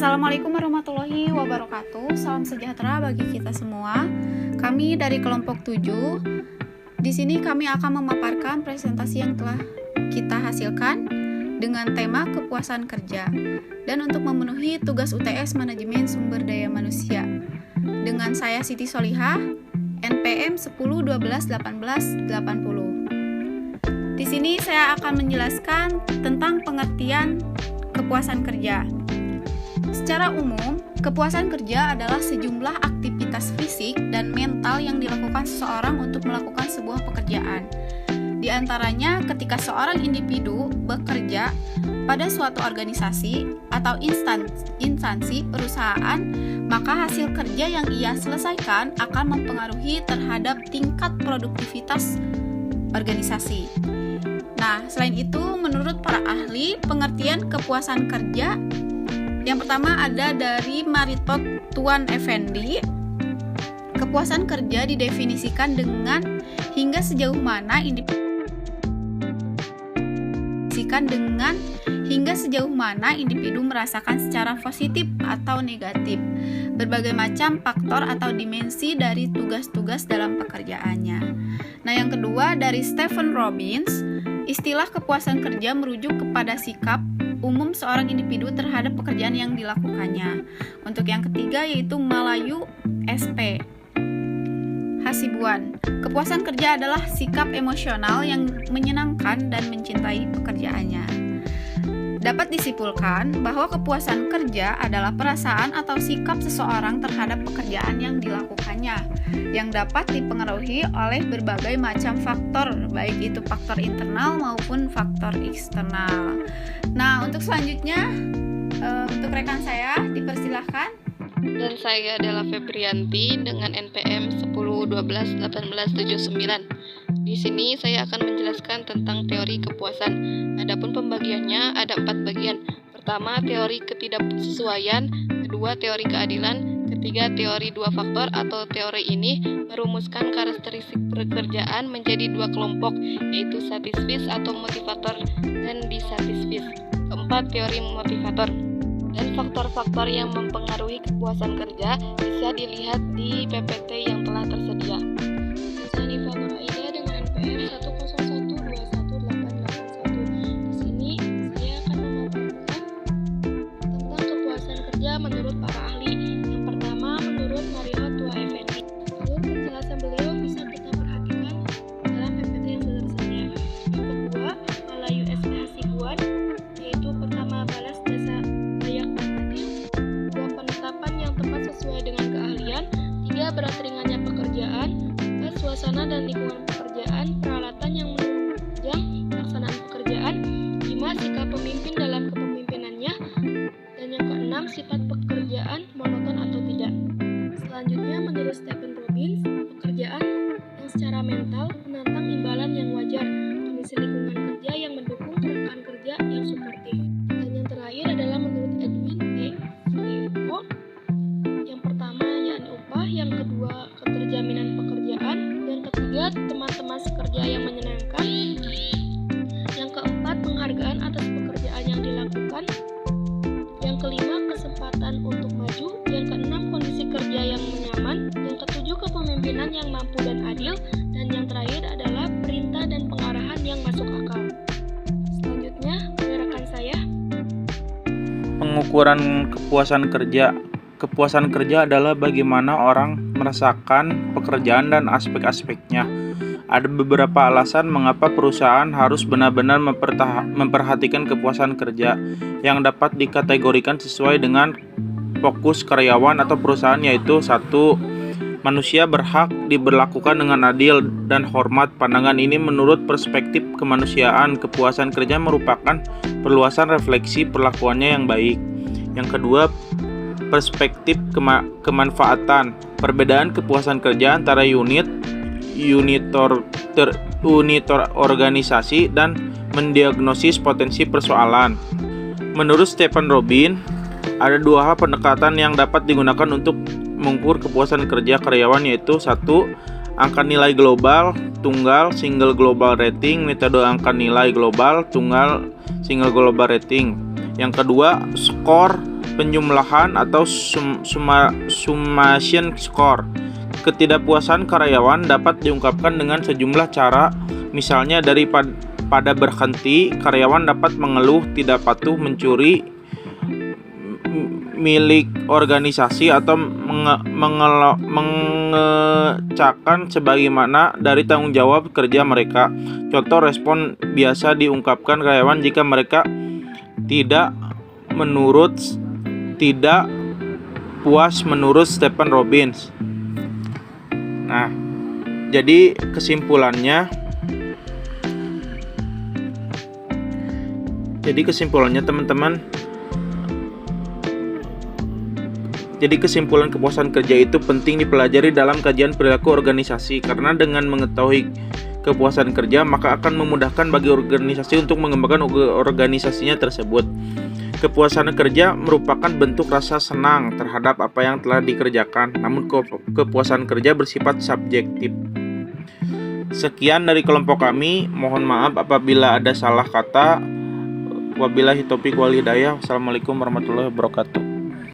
Assalamualaikum warahmatullahi wabarakatuh. Salam sejahtera bagi kita semua. Kami dari kelompok 7. Di sini kami akan memaparkan presentasi yang telah kita hasilkan dengan tema kepuasan kerja dan untuk memenuhi tugas UTS Manajemen Sumber Daya Manusia. Dengan saya Siti Solihah, NPM 10 12 18 80. Di sini saya akan menjelaskan tentang pengertian kepuasan kerja. Secara umum, kepuasan kerja adalah sejumlah aktivitas fisik dan mental yang dilakukan seseorang untuk melakukan sebuah pekerjaan. Di antaranya ketika seorang individu bekerja pada suatu organisasi atau instansi perusahaan, maka hasil kerja yang ia selesaikan akan mempengaruhi terhadap tingkat produktivitas organisasi. Nah, selain itu, menurut para ahli, pengertian kepuasan kerja yang pertama ada dari Maritot Tuan Effendi. Kepuasan kerja didefinisikan dengan hingga sejauh mana individu merasakan secara positif atau negatif berbagai macam faktor atau dimensi dari tugas-tugas dalam pekerjaannya. Nah, yang kedua dari Stephen Robbins, istilah kepuasan kerja merujuk kepada sikap umum seorang individu terhadap pekerjaan yang dilakukannya. Untuk yang ketiga yaitu Malayu SP Hasibuan. Kepuasan kerja adalah sikap emosional yang menyenangkan dan mencintai pekerjaannya. Dapat disimpulkan bahwa kepuasan kerja adalah perasaan atau sikap seseorang terhadap pekerjaan yang dilakukannya, yang dapat dipengaruhi oleh berbagai macam faktor, baik itu faktor internal maupun faktor eksternal. Nah, untuk selanjutnya, untuk rekan saya dipersilahkan. Dan saya adalah Febrianti dengan NPM 10 12 18 79. Di sini saya akan menjelaskan tentang teori kepuasan. Adapun pembagiannya ada 4 bagian. Pertama, teori ketidaksesuaian, kedua, teori keadilan, ketiga, teori 2 faktor atau teori ini merumuskan karakteristik pekerjaan menjadi 2 kelompok, yaitu satisfice atau motivator dan dissatisfice. Keempat, teori motivator. Dan faktor-faktor yang mempengaruhi kepuasan kerja bisa dilihat di PPT yang telah tersedia. Saya Nifah Aida dengan NPM 101218881. Di sini saya akan memaparkan tentang kepuasan kerja menurut para ahli. Yang pertama menurut Maritot Tuan Effendi. Alur penjelasan beliau bisa kita perhatikan dalam PPT yang sudah tersedia. Yang kedua, Malayu SP Hasibuan, yaitu pertama balas jasa layak dan adil, dua penetapan yang tepat sesuai dengan keahlian, tiga berat ringannya pekerjaan, empat suasana dan lingkungan pekerjaan, peralatan yang menunjang pelaksanaan pekerjaan, lima sikap pemimpin dalam kepemimpinannya, dan yang keenam sifat pekerjaan monoton atau tidak. Selanjutnya menurut Stephen Robbins, pekerjaan yang secara mental menantang imbalan yang wajar, kondisi lingkungan kerja yang mendukung rekan kerja yang suportif. Dan yang terakhir adalah menurut Edwin B. Filippo, yang pertama yakni upah, yang kedua keterjaminan pekerjaan, yang ketiga teman-teman sekerja yang menyenangkan, yang keempat penghargaan atas pekerjaan yang dilakukan, yang kelima kesempatan untuk maju, yang keenam kondisi kerja yang nyaman, yang ketujuh kepemimpinan yang mampu dan adil, dan yang terakhir adalah perintah dan pengarahan yang masuk akal. Selanjutnya, rekan saya. Pengukuran kepuasan kerja. Kepuasan kerja adalah bagaimana orang merasakan pekerjaan dan aspek-aspeknya. Ada beberapa alasan mengapa perusahaan harus benar-benar memperhatikan kepuasan kerja yang dapat dikategorikan sesuai dengan fokus karyawan atau perusahaan, yaitu 1. Manusia berhak diberlakukan dengan adil dan hormat. Pandangan ini menurut perspektif kemanusiaan. Kepuasan kerja merupakan perluasan refleksi perlakuannya yang baik. Yang kedua, perspektif kemanfaatan. Perbedaan kepuasan kerja antara unitor organisasi dan mendiagnosis potensi persoalan. Menurut Stephen Robbins, ada 2 hal pendekatan yang dapat digunakan untuk mengukur kepuasan kerja karyawan, yaitu 1. Angka nilai global tunggal single global rating, metode angka nilai global tunggal single global rating. Yang kedua, skor penjumlahan atau summation score. Ketidakpuasan karyawan dapat diungkapkan dengan sejumlah cara, misalnya pada berhenti, karyawan dapat mengeluh tidak patuh mencuri milik organisasi atau mengecahkan sebagaimana dari tanggung jawab kerja mereka. Contoh respon biasa diungkapkan karyawan jika mereka tidak puas menurut Stephen Robbins. Nah, jadi kesimpulannya teman-teman. Jadi kesimpulan kepuasan kerja itu penting dipelajari dalam kajian perilaku organisasi, karena dengan mengetahui kepuasan kerja maka akan memudahkan bagi organisasi untuk mengembangkan organisasinya tersebut. Kepuasan kerja merupakan bentuk rasa senang terhadap apa yang telah dikerjakan, namun kepuasan kerja bersifat subjektif. Sekian dari kelompok kami, mohon maaf apabila ada salah kata. Wabillahi taufiq wal hidayah. Wassalamualaikum warahmatullahi wabarakatuh.